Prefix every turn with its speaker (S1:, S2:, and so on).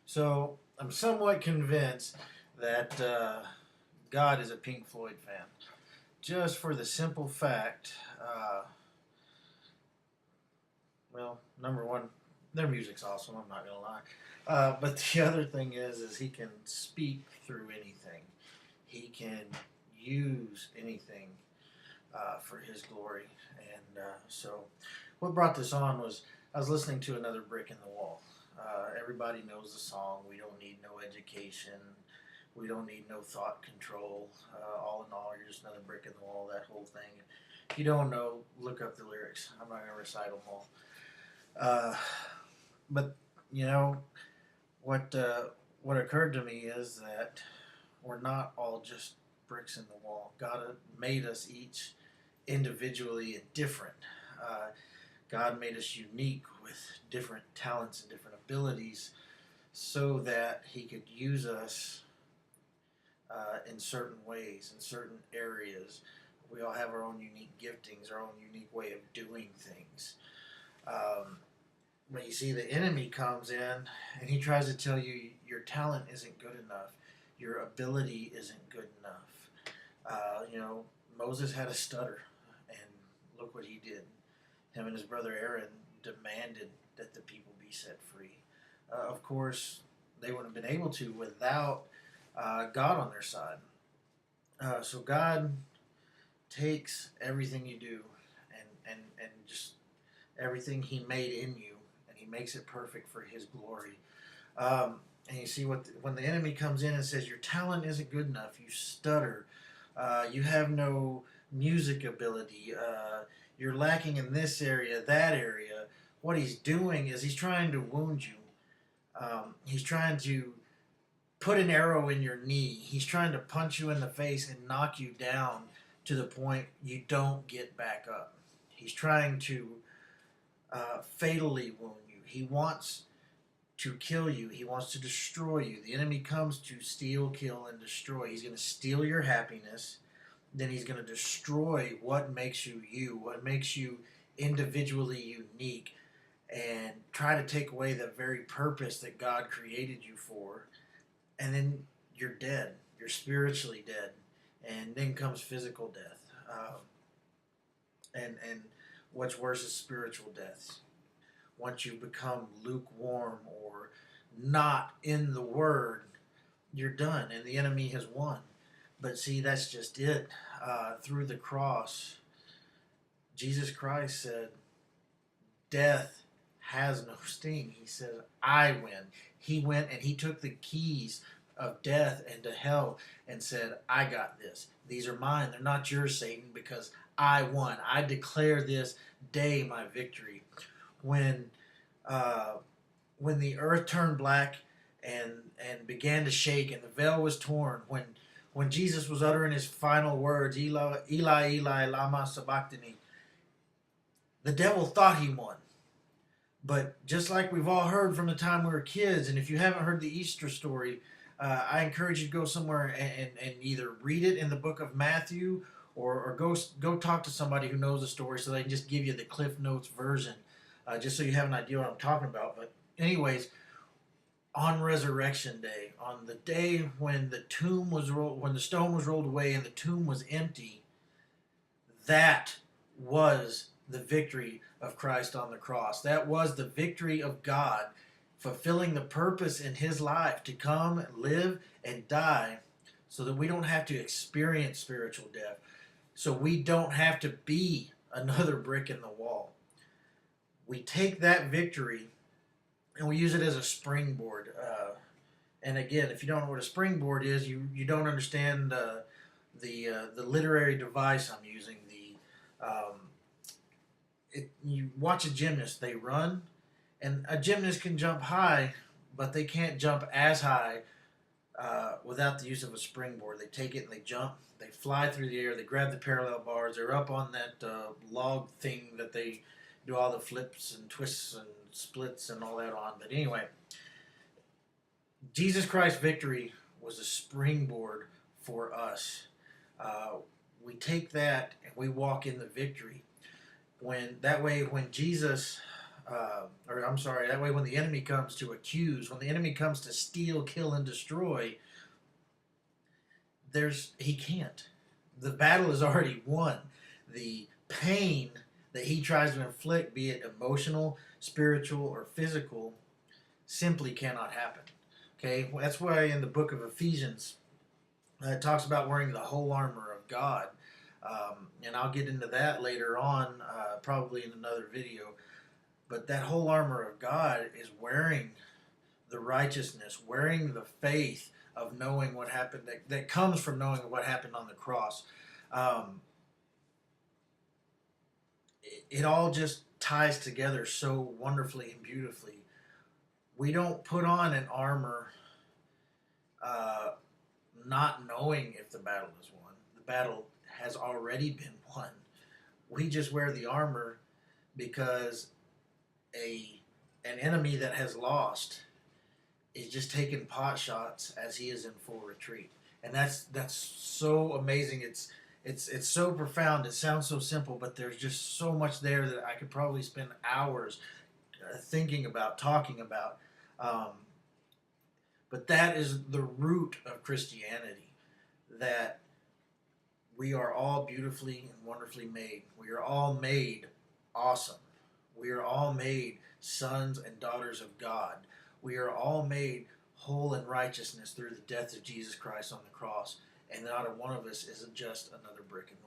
S1: So I'm somewhat convinced that God is a Pink Floyd fan, just for the simple fact. Well, number one, their music's awesome. I'm not gonna lie. But the other thing is he can speak through anything. He can use anything for His glory. And so, what brought this on was I was listening to Another Brick in the Wall. Everybody knows the song. We don't need no education. We don't need no thought control. All in all, you're just another brick in the wall. That whole thing. If you don't know, look up the lyrics. I'm not gonna recite them all. Uh, but you know what occurred to me is that we're not all just bricks in the wall. God made us each individually and different. Uh, God made us unique with different talents and different abilities so that He could use us in certain ways, in certain areas. We all have our own unique giftings, our own unique way of doing things. Um, but you see, the enemy comes in and he tries to tell you your talent isn't good enough, your ability isn't good enough. Moses had a stutter, and look what he did. Him and his brother Aaron demanded that the people be set free. Of course, they wouldn't have been able to without God on their side. So God takes everything you do and just everything He made in you, and He makes it perfect for His glory. And you see when the enemy comes in and says your talent isn't good enough, you stutter, you have no music ability, you're lacking in this area, that area. What he's doing is he's trying to wound you. He's trying to put an arrow in your knee. He's trying to punch you in the face and knock you down to the point you don't get back up. He's trying to fatally wound you. He wants to kill you. He wants to destroy you. The enemy comes to steal, kill, and destroy. He's going to steal your happiness. Then he's going to destroy what makes you you, what makes you individually unique, and try to take away the very purpose that God created you for. And then you're dead. You're spiritually dead. And then comes physical death. And what's worse is spiritual death. Once you become lukewarm or not in the Word, you're done, and the enemy has won. But see, that's just it. Through the cross, Jesus Christ said, death has no sting. He said, I win. He went and He took the keys of death and to hell and said, I got this. These are mine. They're not yours, Satan, because I won. I declare this day my victory. When the earth turned black and began to shake and the veil was torn, when Jesus was uttering His final words, Eli, Eli, Eli, lama sabachthani, the devil thought he won. But just like we've all heard from the time we were kids, and if you haven't heard the Easter story, I encourage you to go somewhere and either read it in the book of Matthew or go talk to somebody who knows the story so they can just give you the Cliff Notes version, just so you have an idea what I'm talking about. But anyways, on Resurrection Day, on the day when the stone was rolled away and the tomb was empty, that was the victory of Christ on the cross. That was the victory of God fulfilling the purpose in His life to come, live, and die so that we don't have to experience spiritual death, so we don't have to be another brick in the wall. We take that victory and we use it as a springboard. And again, if you don't know what a springboard is, you don't understand the literary device I'm using. You watch a gymnast; they run, and a gymnast can jump high, but they can't jump as high without the use of a springboard. They take it and they jump. They fly through the air. They grab the parallel bars. They're up on that log thing that they do all the flips and twists and splits and all that on. But anyway, Jesus Christ's victory was a springboard for us. We take that and we walk in the victory. When Jesus or I'm sorry, that way when the enemy comes to accuse, when the enemy comes to steal, kill, and destroy, he can't. The battle is already won. The pain that he tries to inflict, be it emotional, spiritual, or physical, simply cannot happen. Okay, well, that's why in the book of Ephesians, it talks about wearing the whole armor of God. And I'll get into that later on, probably in another video. But that whole armor of God is wearing the righteousness, wearing the faith of knowing what happened, that comes from knowing what happened on the cross. It all just ties together so wonderfully and beautifully. We don't put on an armor uh, not knowing if the battle is won. The battle has already been won. We just wear the armor because an enemy that has lost is just taking pot shots as he is in full retreat, and that's so amazing. It's so profound. It sounds so simple, but there's just so much there that I could probably spend hours thinking about, talking about. Um, but that is the root of Christianity. That we are all beautifully and wonderfully made. We are all made awesome. We are all made sons and daughters of God. We are all made whole in righteousness through the death of Jesus Christ on the cross. And not a one of us is just another brick in the